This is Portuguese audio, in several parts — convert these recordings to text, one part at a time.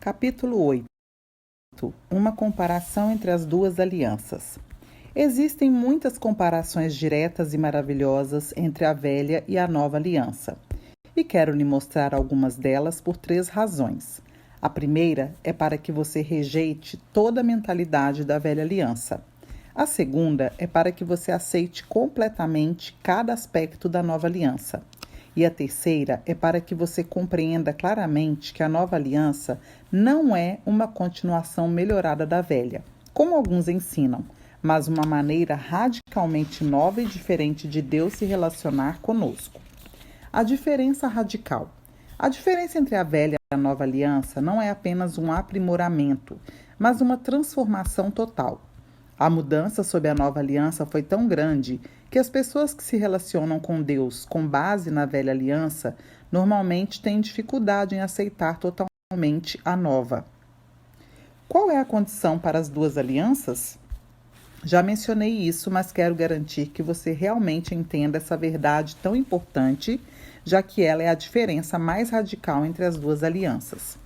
Capítulo 8. Uma comparação entre as duas alianças. Existem muitas comparações diretas e maravilhosas entre a velha e a nova aliança, e quero lhe mostrar algumas delas por 3 razões. A primeira é para que você rejeite toda a mentalidade da velha aliança. A segunda é para que você aceite completamente cada aspecto da nova aliança. E a terceira é para que você compreenda claramente que a nova aliança não é uma continuação melhorada da velha, como alguns ensinam, mas uma maneira radicalmente nova e diferente de Deus se relacionar conosco. A diferença radical. A diferença entre a velha e a nova aliança não é apenas um aprimoramento, mas uma transformação total. A mudança sob a nova aliança foi tão grande que as pessoas que se relacionam com Deus com base na velha aliança normalmente têm dificuldade em aceitar totalmente a nova. Qual é a condição para as duas alianças? Já mencionei isso, mas quero garantir que você realmente entenda essa verdade tão importante, já que ela é a diferença mais radical entre as duas alianças.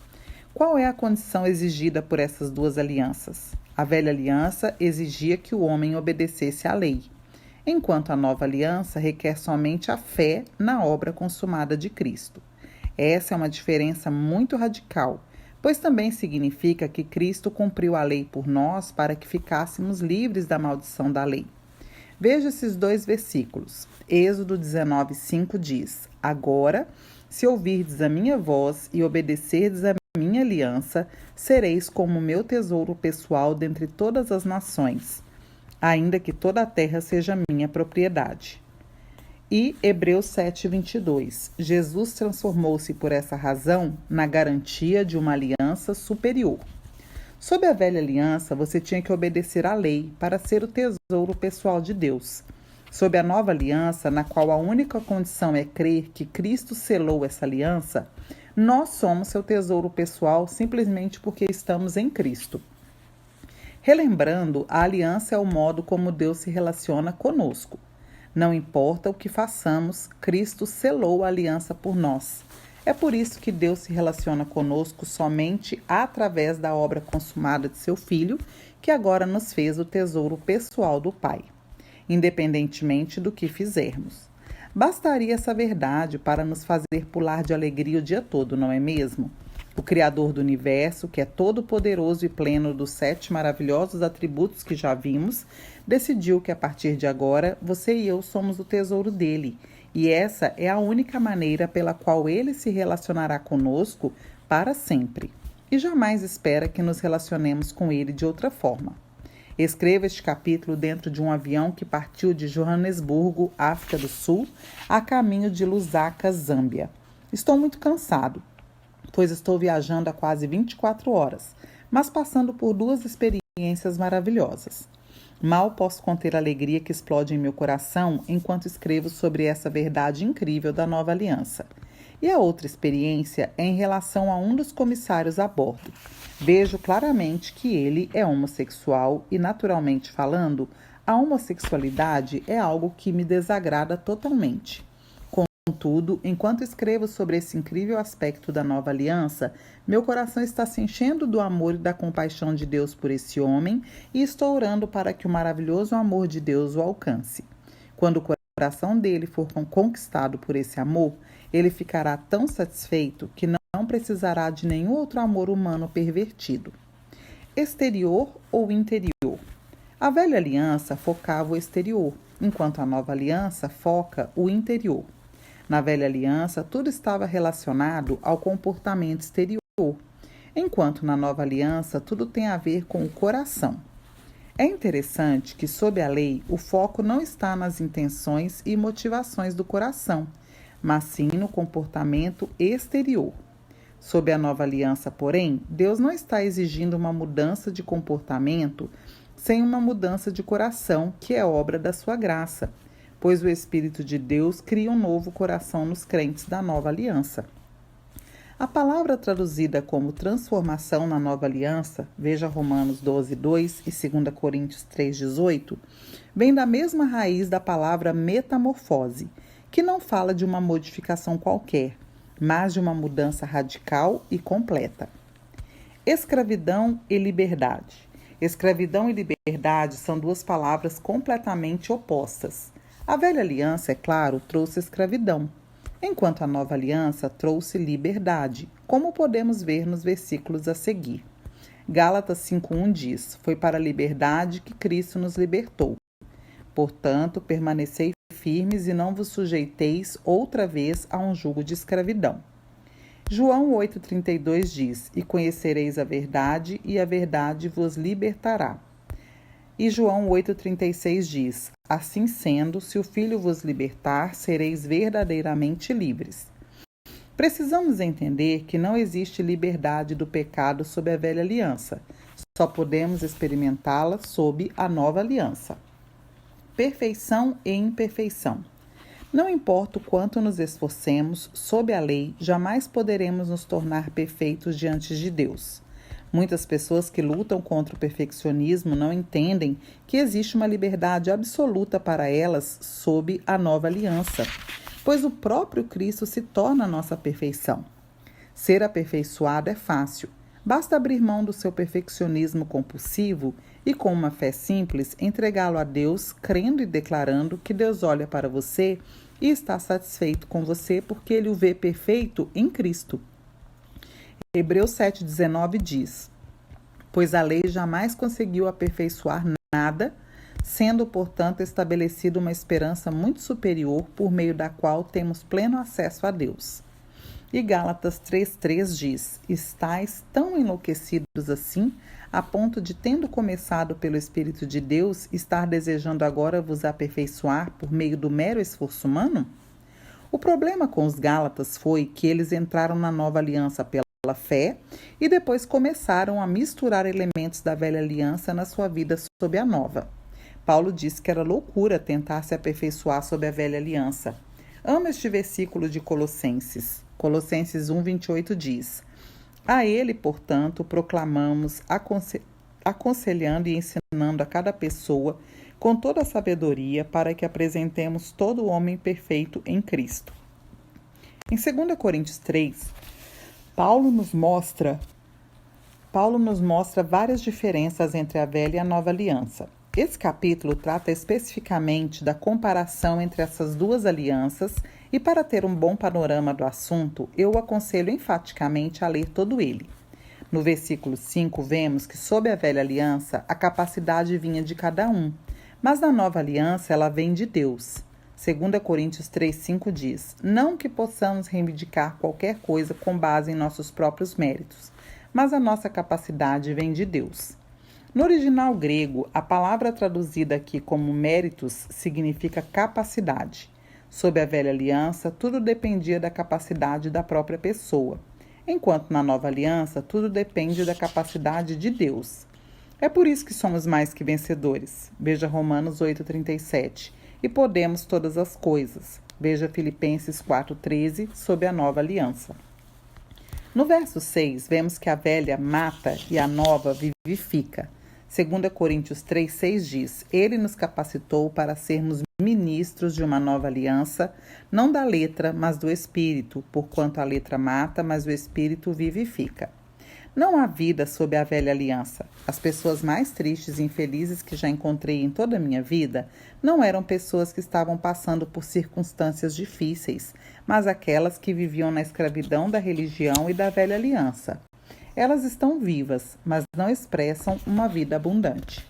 Qual é a condição exigida por essas duas alianças? A velha aliança exigia que o homem obedecesse à lei, enquanto a nova aliança requer somente a fé na obra consumada de Cristo. Essa é uma diferença muito radical, pois também significa que Cristo cumpriu a lei por nós para que ficássemos livres da maldição da lei. Veja esses 2 versículos. Êxodo 19:5 diz: Agora, se ouvirdes a minha voz e obedecerdes a minha aliança, sereis como meu tesouro pessoal dentre todas as nações, ainda que toda a terra seja minha propriedade. E Hebreus 7:22. Jesus transformou-se por essa razão na garantia de uma aliança superior. Sob a velha aliança, você tinha que obedecer à lei para ser o tesouro pessoal de Deus. Sob a nova aliança, na qual a única condição é crer que Cristo selou essa aliança, nós somos seu tesouro pessoal simplesmente porque estamos em Cristo. Relembrando, a aliança é o modo como Deus se relaciona conosco. Não importa o que façamos, Cristo selou a aliança por nós. É por isso que Deus se relaciona conosco somente através da obra consumada de seu Filho, que agora nos fez o tesouro pessoal do Pai, independentemente do que fizermos. Bastaria essa verdade para nos fazer pular de alegria o dia todo, não é mesmo? O Criador do Universo, que é todo-poderoso e pleno dos 7 maravilhosos atributos que já vimos, decidiu que a partir de agora você e eu somos o tesouro dele, e essa é a única maneira pela qual ele se relacionará conosco para sempre, e jamais espera que nos relacionemos com ele de outra forma. Escreva este capítulo dentro de um avião que partiu de Joanesburgo, África do Sul, a caminho de Lusaka, Zâmbia. Estou muito cansado, pois estou viajando há quase 24 horas, mas passando por 2 experiências maravilhosas. Mal posso conter a alegria que explode em meu coração enquanto escrevo sobre essa verdade incrível da nova aliança. E a outra experiência é em relação a um dos comissários a bordo. Vejo claramente que ele é homossexual e, naturalmente falando, a homossexualidade é algo que me desagrada totalmente. Contudo, enquanto escrevo sobre esse incrível aspecto da nova aliança, meu coração está se enchendo do amor e da compaixão de Deus por esse homem e estou orando para que o maravilhoso amor de Deus o alcance. Quando o coração dele for conquistado por esse amor, ele ficará tão satisfeito que não precisará de nenhum outro amor humano pervertido. Exterior ou interior? A velha aliança focava o exterior, enquanto a nova aliança foca o interior. Na velha aliança, tudo estava relacionado ao comportamento exterior, enquanto na nova aliança, tudo tem a ver com o coração. É interessante que, sob a lei, o foco não está nas intenções e motivações do coração, mas sim no comportamento exterior. Sob a nova aliança, porém, Deus não está exigindo uma mudança de comportamento sem uma mudança de coração, que é obra da sua graça, pois o Espírito de Deus cria um novo coração nos crentes da nova aliança. A palavra traduzida como transformação na nova aliança, veja Romanos 12:2 e 2 Coríntios 3:18, vem da mesma raiz da palavra metamorfose, que não fala de uma modificação qualquer, mas de uma mudança radical e completa. Escravidão e liberdade. Escravidão e liberdade são duas palavras completamente opostas. A velha aliança, é claro, trouxe escravidão, enquanto a nova aliança trouxe liberdade, como podemos ver nos versículos a seguir. Gálatas 5:1 diz: Foi para a liberdade que Cristo nos libertou. Portanto, permanecei firmes e não vos sujeiteis outra vez a um jugo de escravidão. João 8,32 diz: E conhecereis a verdade, e a verdade vos libertará. E João 8,36 diz: Assim sendo, se o Filho vos libertar, sereis verdadeiramente livres. Precisamos entender que não existe liberdade do pecado sob a velha aliança. Só podemos experimentá-la sob a nova aliança. Perfeição e imperfeição. Não importa o quanto nos esforcemos, sob a lei, jamais poderemos nos tornar perfeitos diante de Deus. Muitas pessoas que lutam contra o perfeccionismo não entendem que existe uma liberdade absoluta para elas sob a nova aliança, pois o próprio Cristo se torna a nossa perfeição. Ser aperfeiçoado é fácil. Basta abrir mão do seu perfeccionismo compulsivo e, com uma fé simples, entregá-lo a Deus, crendo e declarando que Deus olha para você e está satisfeito com você porque Ele o vê perfeito em Cristo. Hebreus 7,19 diz: Pois a lei jamais conseguiu aperfeiçoar nada, sendo, portanto, estabelecida uma esperança muito superior por meio da qual temos pleno acesso a Deus. E Gálatas 3,3 diz: Estais tão enlouquecidos assim, a ponto de, tendo começado pelo Espírito de Deus, estar desejando agora vos aperfeiçoar por meio do mero esforço humano? O problema com os Gálatas foi que eles entraram na nova aliança pela fé e depois começaram a misturar elementos da velha aliança na sua vida sob a nova. Paulo disse que era loucura tentar se aperfeiçoar sob a velha aliança. Amo este versículo de Colossenses. Colossenses 1,28 diz: A ele, portanto, proclamamos, aconselhando e ensinando a cada pessoa com toda a sabedoria, para que apresentemos todo o homem perfeito em Cristo. Em 2 Coríntios 3, Paulo nos mostra várias diferenças entre a velha e a nova aliança. Esse capítulo trata especificamente da comparação entre essas duas alianças e, para ter um bom panorama do assunto, eu o aconselho enfaticamente a ler todo ele. No versículo 5, vemos que sob a velha aliança a capacidade vinha de cada um, mas na nova aliança ela vem de Deus. 2 Coríntios 3,5 diz: Não que possamos reivindicar qualquer coisa com base em nossos próprios méritos, mas a nossa capacidade vem de Deus. No original grego, a palavra traduzida aqui como méritos significa capacidade. Sob a velha aliança, tudo dependia da capacidade da própria pessoa, enquanto na nova aliança, tudo depende da capacidade de Deus. É por isso que somos mais que vencedores. Veja Romanos 8,37. E podemos todas as coisas. Veja Filipenses 4,13, sob a nova aliança. No verso 6, vemos que a velha mata e a nova vivifica. 2 Coríntios 3,6 diz: Ele nos capacitou para sermos ministros de uma nova aliança, não da letra, mas do Espírito, porquanto a letra mata, mas o Espírito vivifica. Não há vida sob a velha aliança. As pessoas mais tristes e infelizes que já encontrei em toda a minha vida não eram pessoas que estavam passando por circunstâncias difíceis, mas aquelas que viviam na escravidão da religião e da velha aliança. Elas estão vivas, mas não expressam uma vida abundante.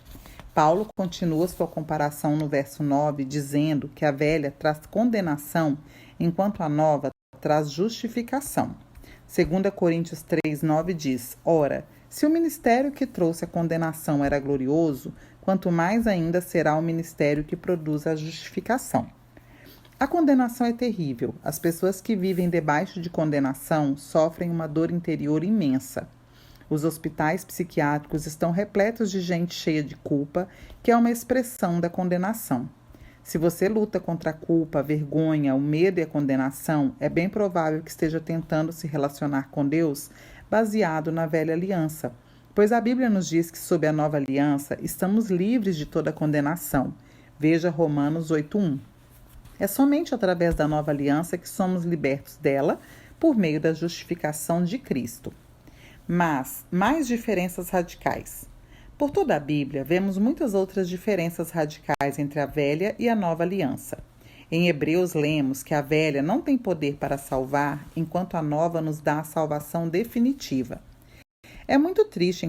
Paulo continua sua comparação no verso 9, dizendo que a velha traz condenação, enquanto a nova traz justificação. 2 Coríntios 3,9 diz: Ora, se o ministério que trouxe a condenação era glorioso, quanto mais ainda será o ministério que produz a justificação. A condenação é terrível. As pessoas que vivem debaixo de condenação sofrem uma dor interior imensa. Os hospitais psiquiátricos estão repletos de gente cheia de culpa, que é uma expressão da condenação. Se você luta contra a culpa, a vergonha, o medo e a condenação, é bem provável que esteja tentando se relacionar com Deus baseado na velha aliança, pois a Bíblia nos diz que sob a nova aliança estamos livres de toda condenação. Veja Romanos 8,1. É somente através da nova aliança que somos libertos dela por meio da justificação de Cristo. mas mais diferenças radicais. Por toda a Bíblia, vemos muitas outras diferenças radicais entre a velha e a nova aliança. Em Hebreus, lemos que a velha não tem poder para salvar, enquanto a nova nos dá a salvação definitiva. É muito triste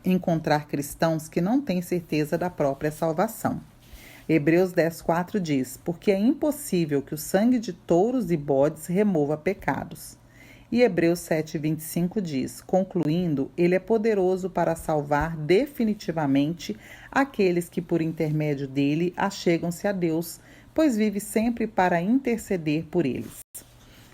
encontrar cristãos que não têm certeza da própria salvação. Hebreus 10,4 diz: porque é impossível que o sangue de touros e bodes remova pecados. E Hebreus 7,25 diz: concluindo, ele é poderoso para salvar definitivamente aqueles que por intermédio dele achegam-se a Deus, pois vive sempre para interceder por eles.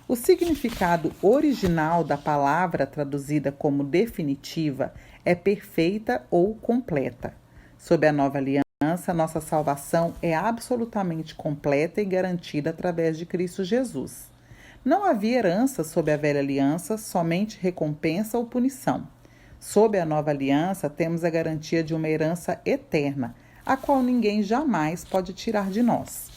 O significado original da palavra traduzida como definitiva é perfeita ou completa. Sob a nova aliança, nossa salvação é absolutamente completa e garantida através de Cristo Jesus. Não havia herança sob a velha aliança, somente recompensa ou punição. Sob a nova aliança, temos a garantia de uma herança eterna, a qual ninguém jamais pode tirar de nós.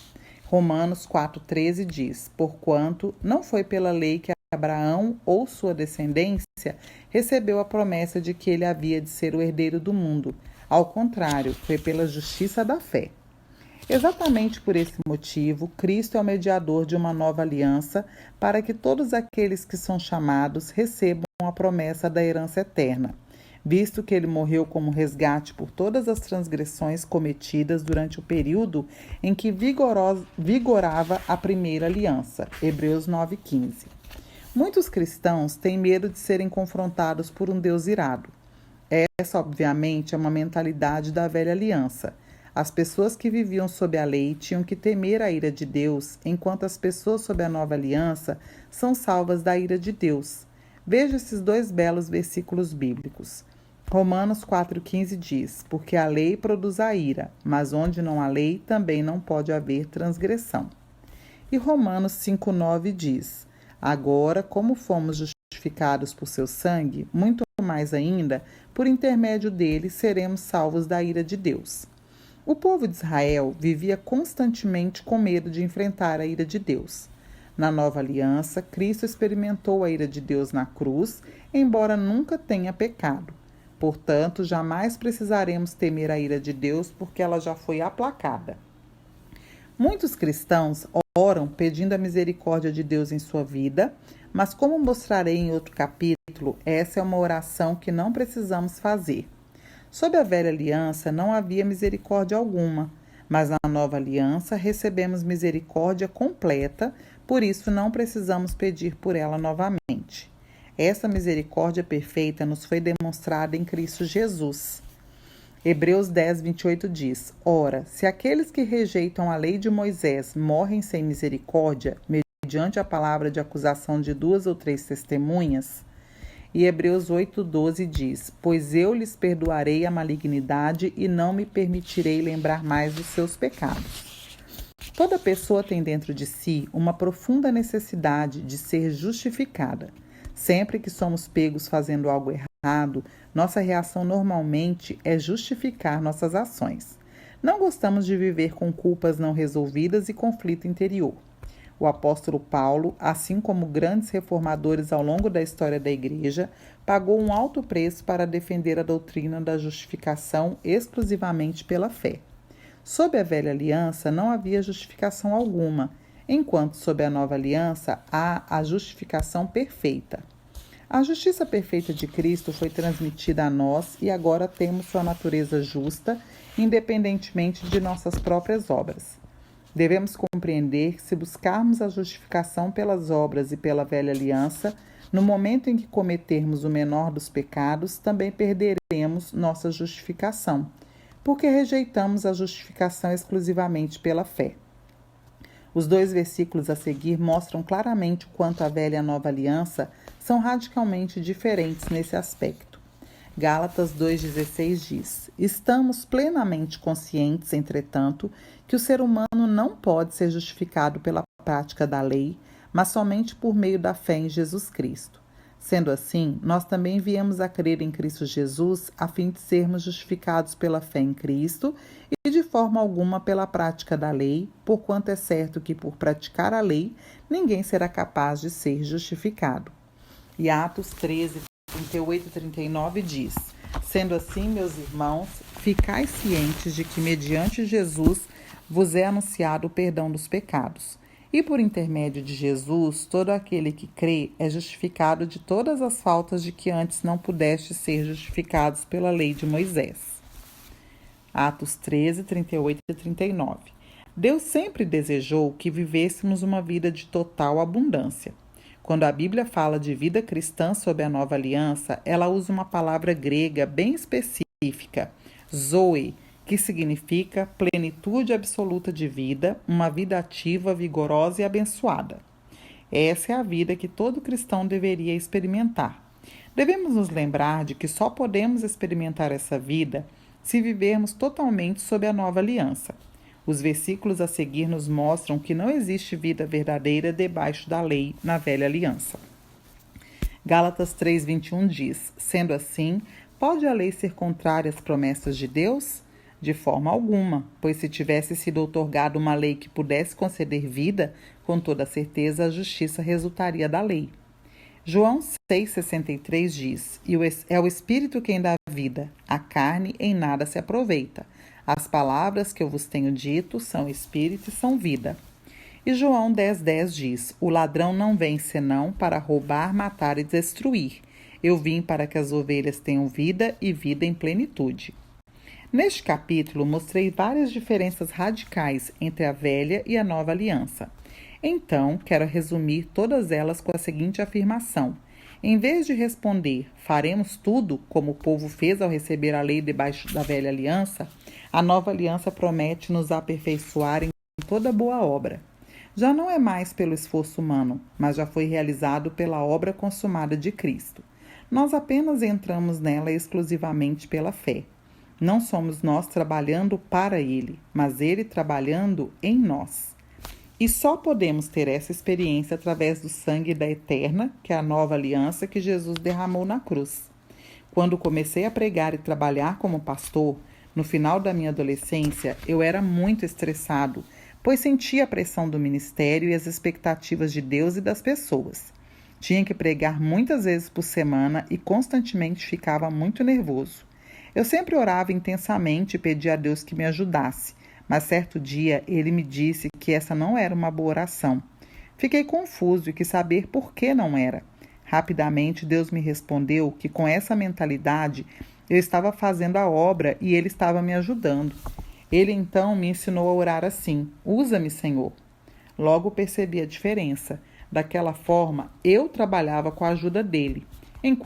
Romanos 4,13 diz: porquanto não foi pela lei que Abraão ou sua descendência recebeu a promessa de que ele havia de ser o herdeiro do mundo. Ao contrário, foi pela justiça da fé. Exatamente por esse motivo, Cristo é o mediador de uma nova aliança para que todos aqueles que são chamados recebam a promessa da herança eterna, visto que ele morreu como resgate por todas as transgressões cometidas durante o período em que vigorava a primeira aliança. Hebreus 9,15. Muitos cristãos têm medo de serem confrontados por um Deus irado. Essa, obviamente, é uma mentalidade da velha aliança. As pessoas que viviam sob a lei tinham que temer a ira de Deus, enquanto as pessoas sob a nova aliança são salvas da ira de Deus. Veja esses dois belos versículos bíblicos. Romanos 4,15 diz: porque a lei produz a ira, mas onde não há lei também não pode haver transgressão. E Romanos 5,9 diz: agora, como fomos justificados por seu sangue, muito mais ainda, por intermédio dele, seremos salvos da ira de Deus. O povo de Israel vivia constantemente com medo de enfrentar a ira de Deus. Na nova aliança, Cristo experimentou a ira de Deus na cruz, embora nunca tenha pecado. Portanto, jamais precisaremos temer a ira de Deus, porque ela já foi aplacada. Muitos cristãos oram pedindo a misericórdia de Deus em sua vida, mas como mostrarei em outro capítulo, essa é uma oração que não precisamos fazer. Sob a velha aliança não havia misericórdia alguma, mas na nova aliança recebemos misericórdia completa, por isso não precisamos pedir por ela novamente. Essa misericórdia perfeita nos foi demonstrada em Cristo Jesus. Hebreus 10:28 diz: ora, se aqueles que rejeitam a lei de Moisés morrem sem misericórdia, mediante a palavra de acusação de 2 ou 3 testemunhas, e Hebreus 8:12 diz: pois eu lhes perdoarei a malignidade e não me permitirei lembrar mais dos seus pecados. Toda pessoa tem dentro de si uma profunda necessidade de ser justificada. Sempre que somos pegos fazendo algo errado, nossa reação normalmente é justificar nossas ações. Não gostamos de viver com culpas não resolvidas e conflito interior. O apóstolo Paulo, assim como grandes reformadores ao longo da história da Igreja, pagou um alto preço para defender a doutrina da justificação exclusivamente pela fé. Sob a velha aliança não havia justificação alguma, enquanto sob a nova aliança há a justificação perfeita. A justiça perfeita de Cristo foi transmitida a nós e agora temos sua natureza justa, independentemente de nossas próprias obras. Devemos compreender que, se buscarmos a justificação pelas obras e pela velha aliança, no momento em que cometermos o menor dos pecados, também perderemos nossa justificação, porque rejeitamos a justificação exclusivamente pela fé. Os dois versículos a seguir mostram claramente o quanto a velha e a nova aliança são radicalmente diferentes nesse aspecto. Gálatas 2,16 diz: estamos plenamente conscientes, entretanto, que o ser humano não pode ser justificado pela prática da lei, mas somente por meio da fé em Jesus Cristo. Sendo assim, nós também viemos a crer em Cristo Jesus a fim de sermos justificados pela fé em Cristo e de forma alguma pela prática da lei, porquanto é certo que por praticar a lei ninguém será capaz de ser justificado. E Atos 13, 38 e 39 diz: Sendo assim, meus irmãos, ficai cientes de que mediante Jesus vos é anunciado o perdão dos pecados. E por intermédio de Jesus, todo aquele que crê é justificado de todas as faltas de que antes não pudeste ser justificados pela lei de Moisés. Atos 13, 38 e 39. Deus sempre desejou que vivêssemos uma vida de total abundância. Quando a Bíblia fala de vida cristã sob a nova aliança, ela usa uma palavra grega bem específica, zoe, que significa plenitude absoluta de vida, uma vida ativa, vigorosa e abençoada. Essa é a vida que todo cristão deveria experimentar. Devemos nos lembrar de que só podemos experimentar essa vida se vivermos totalmente sob a nova aliança. Os versículos a seguir nos mostram que não existe vida verdadeira debaixo da lei na velha aliança. Gálatas 3:21 diz: Sendo assim, pode a lei ser contrária às promessas de Deus? De forma alguma, pois se tivesse sido outorgada uma lei que pudesse conceder vida, com toda certeza a justiça resultaria da lei. João 6,63 diz: E é o Espírito quem dá vida, a carne em nada se aproveita. As palavras que eu vos tenho dito são Espírito e são vida. E João 10,10 diz: O ladrão não vem senão para roubar, matar e destruir. Eu vim para que as ovelhas tenham vida e vida em plenitude. Neste capítulo, mostrei várias diferenças radicais entre a velha e a nova aliança. Então, quero resumir todas elas com a seguinte afirmação: em vez de responder, faremos tudo, como o povo fez ao receber a lei debaixo da velha aliança, a nova aliança promete nos aperfeiçoar em toda boa obra. Já não é mais pelo esforço humano, mas já foi realizado pela obra consumada de Cristo. Nós apenas entramos nela exclusivamente pela fé. Não somos nós trabalhando para Ele, mas Ele trabalhando em nós. E só podemos ter essa experiência através do sangue da eterna, que é a nova aliança que Jesus derramou na cruz. Quando comecei a pregar e trabalhar como pastor, no final da minha adolescência, eu era muito estressado, pois sentia a pressão do ministério e as expectativas de Deus e das pessoas. Tinha que pregar muitas vezes por semana e constantemente ficava muito nervoso. Eu sempre orava intensamente e pedia a Deus que me ajudasse, mas certo dia ele me disse que essa não era uma boa oração. Fiquei confuso e quis saber por que não era. Rapidamente Deus me respondeu que com essa mentalidade eu estava fazendo a obra e Ele estava me ajudando. Ele então me ensinou a orar assim: usa-me, Senhor. Logo percebi a diferença. Daquela forma, eu trabalhava com a ajuda dele.